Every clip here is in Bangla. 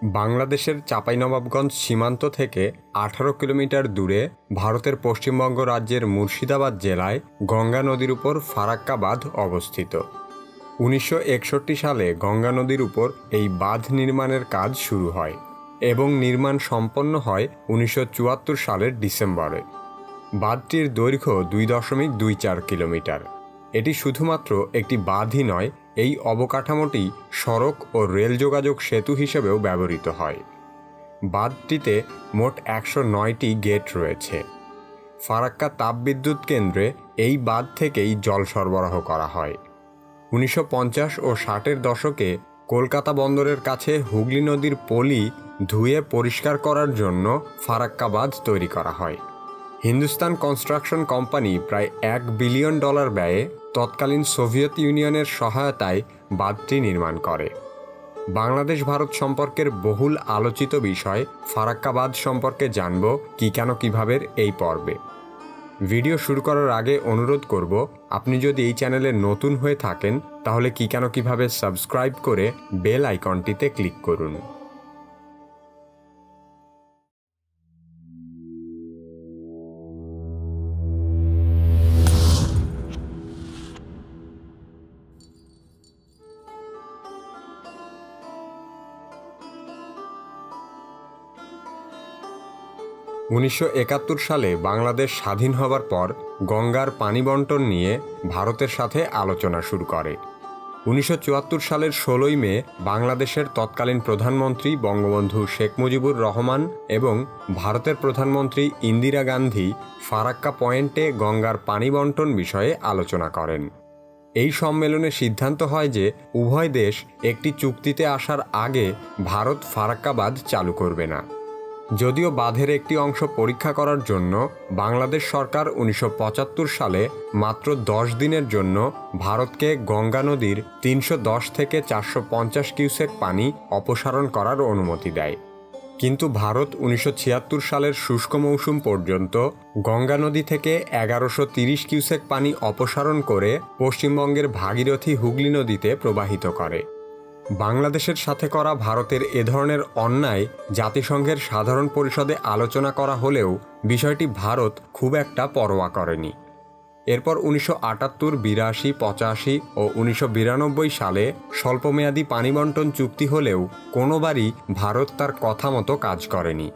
বাংলাদেশের চাঁপাইনবাবগঞ্জ সীমান্ত থেকে ১৮ কিলোমিটার দূরে ভারতের পশ্চিমবঙ্গ রাজ্যের মুর্শিদাবাদ জেলায় গঙ্গা নদীর উপর ফারাক্কা বাঁধ অবস্থিত। ১৯৬১ সালে গঙ্গা নদীর উপর এই বাঁধ নির্মাণের কাজ শুরু হয় এবং নির্মাণ সম্পন্ন হয় ১৯৭৪ সালের ডিসেম্বরে। বাঁধটির দৈর্ঘ্য ২.২৪ কিলোমিটার। এটি শুধুমাত্র একটি বাঁধই নয়, এই অবকাঠামোটি সড়ক ও রেল যোগাযোগ সেতু হিসেবেও ব্যবহৃত হয়। বাঁধটিতে মোট ১০৯টি গেট রয়েছে। ফারাক্কা তাপবিদ্যুৎ কেন্দ্রে এই বাঁধ থেকেই জল সরবরাহ করা হয়। ১৯৫০ ও ৬০-এর দশকে কলকাতা বন্দরের কাছে হুগলি নদীর পলি ধুয়ে পরিষ্কার করার জন্য ফারাক্কা বাঁধ তৈরি করা হয়। হিন্দুস্তান কনস্ট্রাকশন কোম্পানি প্রায় $১ বিলিয়ন ব্যয়ে তৎকালীন সোভিয়েত ইউনিয়নের সহায়তায় বাঁধটি নির্মাণ করে। বাংলাদেশ ভারত সম্পর্কের বহুল আলোচিত বিষয় ফারাক্কা বাঁধ সম্পর্কে জানব কি কেন কিভাবে এই পর্বে। ভিডিও শুরু করার আগে অনুরোধ করব, আপনি যদি এই চ্যানেলে নতুন হয়ে থাকেন তাহলে কি কেন কিভাবে সাবস্ক্রাইব করে বেল আইকনটিতে ক্লিক করুন। ১৯৭১ সালে বাংলাদেশ স্বাধীন হবার পর গঙ্গার পানি বণ্টন নিয়ে ভারতের সাথে আলোচনা শুরু করে। ১৯৭৪ সালের ১৬ই মে বাংলাদেশের তৎকালীন প্রধানমন্ত্রী বঙ্গবন্ধু শেখ মুজিবুর রহমান এবং ভারতের প্রধানমন্ত্রী ইন্দিরা গান্ধী ফারাক্কা পয়েন্টে গঙ্গার পানি বণ্টন বিষয়ে আলোচনা করেন। এই সম্মেলনে সিদ্ধান্ত হয় যে উভয় দেশ একটি চুক্তিতে আসার আগে ভারত ফারাক্কা বাঁধ চালু করবে না। যদিও বাঁধের একটি অংশ পরীক্ষা করার জন্য বাংলাদেশ সরকার ১৯৭৫ সালে মাত্র ১০ দিনের জন্য ভারতকে গঙ্গা নদীর ৩১০ থেকে ৪৫০ কিউসেক পানি অপসারণ করার অনুমতি দেয়, কিন্তু ভারত ১৯৭৬ সালের শুষ্ক মৌসুম পর্যন্ত গঙ্গা নদী থেকে ১১৩০ কিউসেক পানি অপসারণ করে পশ্চিমবঙ্গের ভাগীরথী হুগলি নদীতে প্রবাহিত করে। বাংলাদেশের সাথে করা ভারতের এ ধরনের অন্যায় জাতিসংঘের সাধারণ পরিষদে আলোচনা করা হলেও বিষয়টি ভারত খুব একটা পরোয়া করেনি। এরপর ১৯৭৮, ৮২, ৮৫ ও ১৯৯২ সালে স্বল্পমেয়াদী পানি বণ্টন চুক্তি হলেও কোনোবারই ভারত তার কথা মতো কাজ করেনি।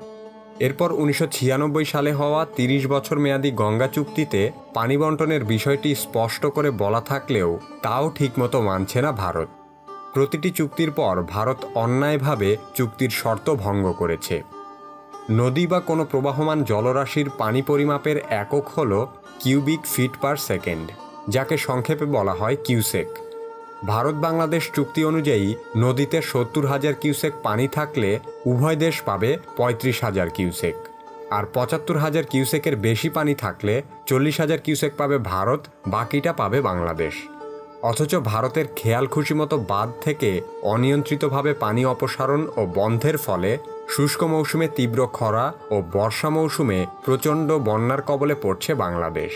এরপর ১৯৯৬ সালে হওয়া ৩০ বছর মেয়াদী গঙ্গা চুক্তিতে পানি বণ্টনের বিষয়টি স্পষ্ট করে বলা থাকলেও তাও ঠিকমতো মানছে না ভারত। প্রতিটি চুক্তির পর ভারত অন্যায়ভাবে চুক্তির শর্ত ভঙ্গ করেছে। নদী বা কোনো প্রবাহমান জলরাশির পানি পরিমাপের একক হল কিউবিক ফিট পার সেকেন্ড, যাকে সংক্ষেপে বলা হয় কিউসেক। ভারত বাংলাদেশ চুক্তি অনুযায়ী নদীতে ৭০,০০০ কিউসেক পানি থাকলে উভয় দেশ পাবে ৩৫,০০০ কিউসেক, আর ৭৫,০০০ কিউসেকের বেশি পানি থাকলে ৪০,০০০ কিউসেক পাবে ভারত, বাকিটা পাবে বাংলাদেশ। অথচ ভারতের খেয়াল খুশি মতো বাঁধ থেকে অনিয়ন্ত্রিতভাবে পানি অপসারণ ও বন্ধের ফলে শুষ্ক মৌসুমে তীব্র খরা ও বর্ষা মৌসুমে প্রচণ্ড বন্যার কবলে পড়ছে বাংলাদেশ।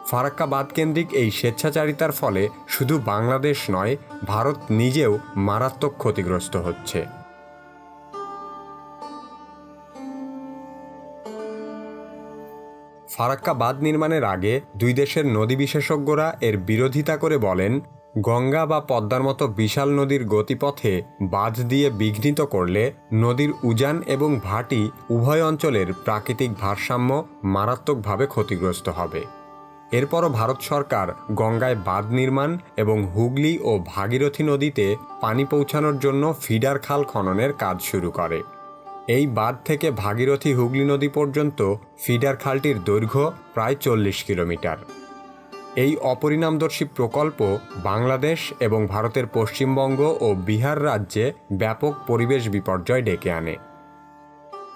ফারাক্কা বাঁধ কেন্দ্রিক এই স্বেচ্ছাচারিতার ফলে শুধু বাংলাদেশ নয়, ভারত নিজেও মারাত্মক ক্ষতিগ্রস্ত হচ্ছে। ফারাক্কা বাঁধ নির্মাণের আগে দুই দেশের নদী বিশেষজ্ঞরা এর বিরোধিতা করে বলেন, গঙ্গা বা পদ্মার মতো বিশাল নদীর গতিপথে বাঁধ দিয়ে বিঘ্নিত করলে নদীর উজান এবং ভাটি উভয় অঞ্চলের প্রাকৃতিক ভারসাম্য মারাত্মকভাবে ক্ষতিগ্রস্ত হবে। এরপরও ভারত সরকার গঙ্গায় বাঁধ নির্মাণ এবং হুগলি ও ভাগীরথী নদীতে পানি পৌঁছানোর জন্য ফিডার খাল খননের কাজ শুরু করে। এই বাঁধ থেকে ভাগীরথী হুগলি নদী পর্যন্ত ফিডার খালটির দৈর্ঘ্য প্রায় ৪০ কিলোমিটার। এই অপরিণামদর্শী প্রকল্প বাংলাদেশ এবং ভারতের পশ্চিমবঙ্গ ও বিহার রাজ্যে ব্যাপক পরিবেশ বিপর্যয় ডেকে আনে।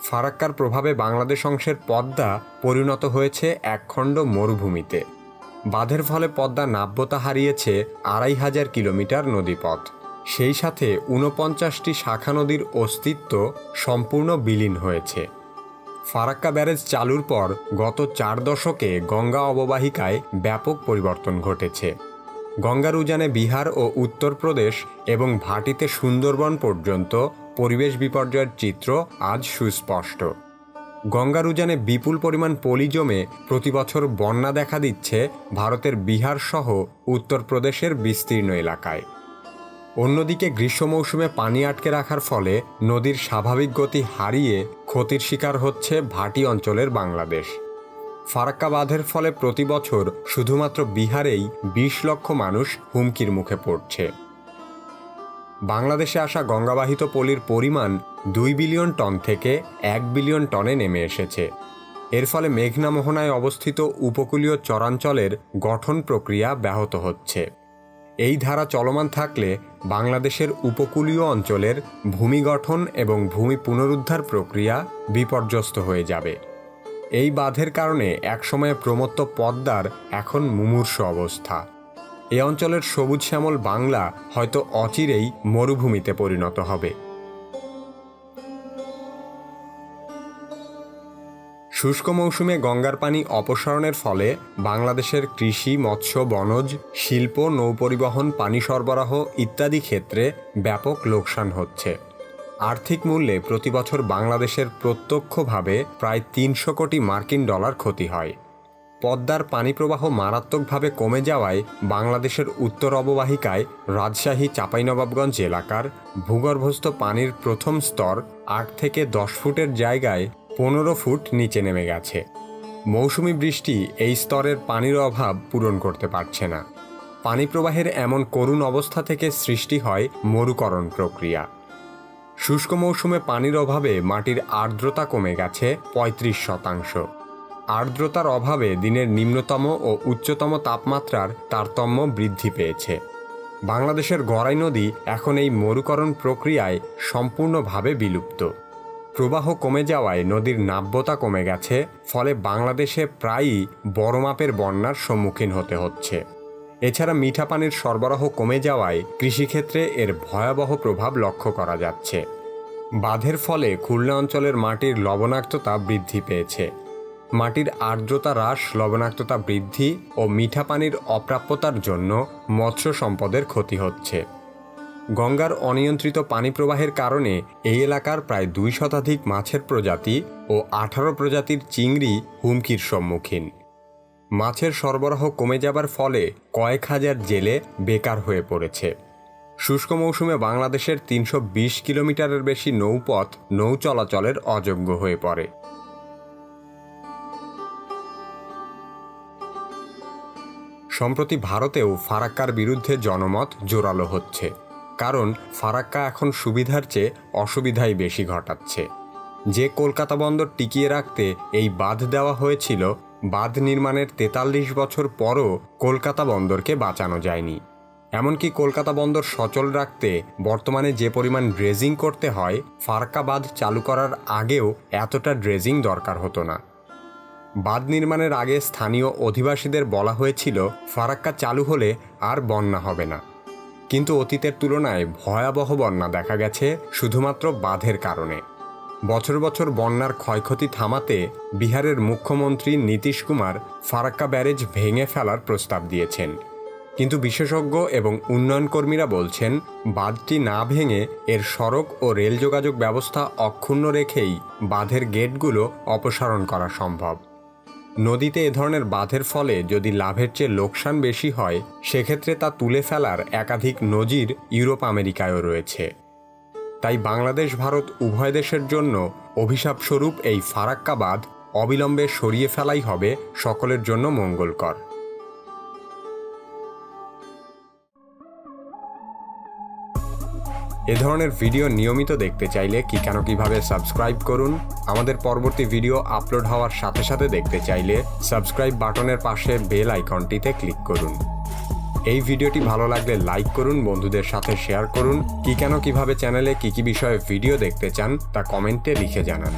ফারাক্কার প্রভাবে বাংলাদেশ অংশের পদ্মা পরিণত হয়েছে একখণ্ড মরুভূমিতে। বাঁধের ফলে পদ্মা নাব্যতা হারিয়েছে ২৫০০ কিলোমিটার নদীপথ। সেই সাথে ৪৯টি শাখা নদীর অস্তিত্ব সম্পূর্ণ বিলীন হয়েছে। ফারাক্কা ব্যারেজ চালুর পর গত ৪ দশকে গঙ্গা অববাহিকায় ব্যাপক পরিবর্তন ঘটেছে। গঙ্গার উজানে বিহার ও উত্তরপ্রদেশ এবং ভাটিতে সুন্দরবন পর্যন্ত পরিবেশ বিপর্যয়ের চিত্র আজ সুস্পষ্ট। গঙ্গার উজানে বিপুল পরিমাণ পলি জমে প্রতিবছর বন্যা দেখা দিচ্ছে ভারতের বিহার সহ উত্তরপ্রদেশের বিস্তীর্ণ এলাকায়। অন্যদিকে গ্রীষ্ম মৌসুমে পানি আটকে রাখার ফলে নদীর স্বাভাবিক গতি হারিয়ে ক্ষতির শিকার হচ্ছে ভাটি অঞ্চলের বাংলাদেশ। ফারাক্কা বাঁধের ফলে প্রতি বছর শুধুমাত্র বিহারেই ২০ লক্ষ মানুষ হুমকির মুখে পড়ছে। বাংলাদেশে আসা গঙ্গাবাহিত পলির পরিমাণ ২ বিলিয়ন টন থেকে ১ বিলিয়ন টনে নেমে এসেছে। এর ফলে মেঘনা মোহনায় অবস্থিত উপকূলীয় চরাঞ্চলের গঠন প্রক্রিয়া ব্যাহত হচ্ছে। এই ধারা চলমান থাকলে বাংলাদেশের উপকূলীয় অঞ্চলের ভূমি গঠন এবং ভূমি পুনরুদ্ধার প্রক্রিয়া বিপর্যস্ত হয়ে যাবে। এই বাঁধের কারণে একসময়ে প্রমত্ত পদ্মার এখন মুমূর্ষু অবস্থা। এ অঞ্চলের সবুজ শ্যামল বাংলা হয়তো অচিরেই মরুভূমিতে পরিণত হবে। শুষ্ক মৌসুমে গঙ্গার পানি অপসারণের ফলে বাংলাদেশের কৃষি, মৎস্য, বনজ, শিল্প, নৌপরিবহন, পানি সরবরাহ ইত্যাদি ক্ষেত্রে ব্যাপক লোকসান হচ্ছে। আর্থিক মূল্যে প্রতিবছর বাংলাদেশের প্রত্যক্ষভাবে প্রায় ৩০০ কোটি মার্কিন ডলার ক্ষতি হয়। পদ্মার পানি প্রবাহ মারাত্মকভাবে কমে যাওয়ায় বাংলাদেশের উত্তর অববাহিকায় রাজশাহী, চাঁপাইনবাবগঞ্জ এলাকার ভূগর্ভস্থ পানির প্রথম স্তর ৮ থেকে ১০ ফুটের জায়গায় ১৫ ফুট নিচে নেমে গেছে। মৌসুমি বৃষ্টি এই স্তরের পানির অভাব পূরণ করতে পারছে না। পানি প্রবাহের এমন করুণ অবস্থা থেকে সৃষ্টি হয় মরুকরণ প্রক্রিয়া। শুষ্ক মৌসুমে পানির অভাবে মাটির আর্দ্রতা কমে গেছে ৩৫%। আর্দ্রতার অভাবে দিনের নিম্নতম ও উচ্চতম তাপমাত্রার তারতম্য বৃদ্ধি পেয়েছে। বাংলাদেশের গড়াই নদী এখন এই মরুকরণ প্রক্রিয়ায় সম্পূর্ণভাবে বিলুপ্ত। প্রবাহ কমে যাওয়ায় নদীর নাব্যতা কমে গেছে, ফলে বাংলাদেশে প্রায়ই বড় মাপের বন্যার সম্মুখীন হতে হচ্ছে। এছাড়া মিঠা পানির সরবরাহ কমে যাওয়ায় কৃষিক্ষেত্রে এর ভয়াবহ প্রভাব লক্ষ্য করা যাচ্ছে। বাঁধের ফলে খুলনা অঞ্চলের মাটির লবণাক্ততা বৃদ্ধি পেয়েছে। মাটির আর্দ্রতা হ্রাস, লবণাক্ততা বৃদ্ধি ও মিঠা পানির অপ্রাপ্যতার জন্য মৎস্য সম্পদের ক্ষতি হচ্ছে। গঙ্গার অনিয়ন্ত্রিত পানি প্রবাহের কারণে এই এলাকার প্রায় ২ শতাধিক মাছের প্রজাতি ও ১৮ প্রজাতির চিংড়ি হুমকির সম্মুখীন। মাছের সরবরাহ কমে যাবার ফলে কয়েক হাজার জেলে বেকার হয়ে পড়েছে। শুষ্ক মৌসুমে বাংলাদেশের ৩২০ কিলোমিটারের বেশি নৌপথ নৌ চলাচলের অযোগ্য হয়ে পড়ে। সম্প্রতি ভারতেও ফারাক্কার বিরুদ্ধে জনমত জোরালো হচ্ছে, কারণ ফারাক্কা এখন সুবিধার চেয়ে অসুবিধাই বেশি ঘটাচ্ছে। যে কলকাতা বন্দর টিকিয়ে রাখতে এই বাঁধ দেওয়া হয়েছিল, বাঁধ নির্মাণের ৪৩ বছর পরও কলকাতা বন্দরকে বাঁচানো যায়নি। এমনকি কলকাতা বন্দর সচল রাখতে বর্তমানে যে পরিমাণ ড্রেজিং করতে হয়, ফারাক্কা বাঁধ চালু করার আগেও এতটা ড্রেজিং দরকার হতো না। বাঁধ নির্মাণের আগে স্থানীয় অধিবাসীদের বলা হয়েছিল ফারাক্কা চালু হলে আর বন্যা হবে না, কিন্তু অতীতের তুলনায় ভয়াবহ বন্যা দেখা গেছে শুধুমাত্র বাঁধের কারণে। বছর বছর বন্যার ক্ষয়ক্ষতি থামাতে বিহারের মুখ্যমন্ত্রী নীতিশ কুমার ফারাক্কা ব্যারেজ ভেঙে ফেলার প্রস্তাব দিয়েছেন, কিন্তু বিশেষজ্ঞ এবং উন্নয়ন কর্মীরা বলছেন বাঁধটি না ভেঙে এর সড়ক ও রেল যোগাযোগ ব্যবস্থা অক্ষুণ্ণ রেখেই বাঁধের গেটগুলো অপসারণ করা সম্ভব। নদীতে এ ধরনের বাঁধের ফলে যদি লাভের চেয়ে লোকসান বেশি হয়, সেক্ষেত্রে তা তুলে ফেলার একাধিক নজির ইউরোপ আমেরিকায়ও রয়েছে। তাই বাংলাদেশ ভারত উভয় দেশের জন্য অভিশাপস্বরূপ এই ফারাক্কা বাঁধ অবিলম্বে সরিয়ে ফেলাই হবে সকলের জন্য মঙ্গলকর। এ ধরনের ভিডিও নিয়মিত দেখতে চাইলে কিভাবে সাবস্ক্রাইব করুন। আমাদের পরবর্তী ভিডিও আপলোড হওয়ার সাথে সাথে দেখতে চাইলে সাবস্ক্রাইব বাটনের পাশে বেল আইকনটিতে ক্লিক করুন। এই ভিডিওটি ভালো লাগলে লাইক করুন, বন্ধুদের সাথে শেয়ার করুন। কিভাবে চ্যানেলে কি বিষয়ে ভিডিও দেখতে চান তা কমেন্টে লিখে জানান।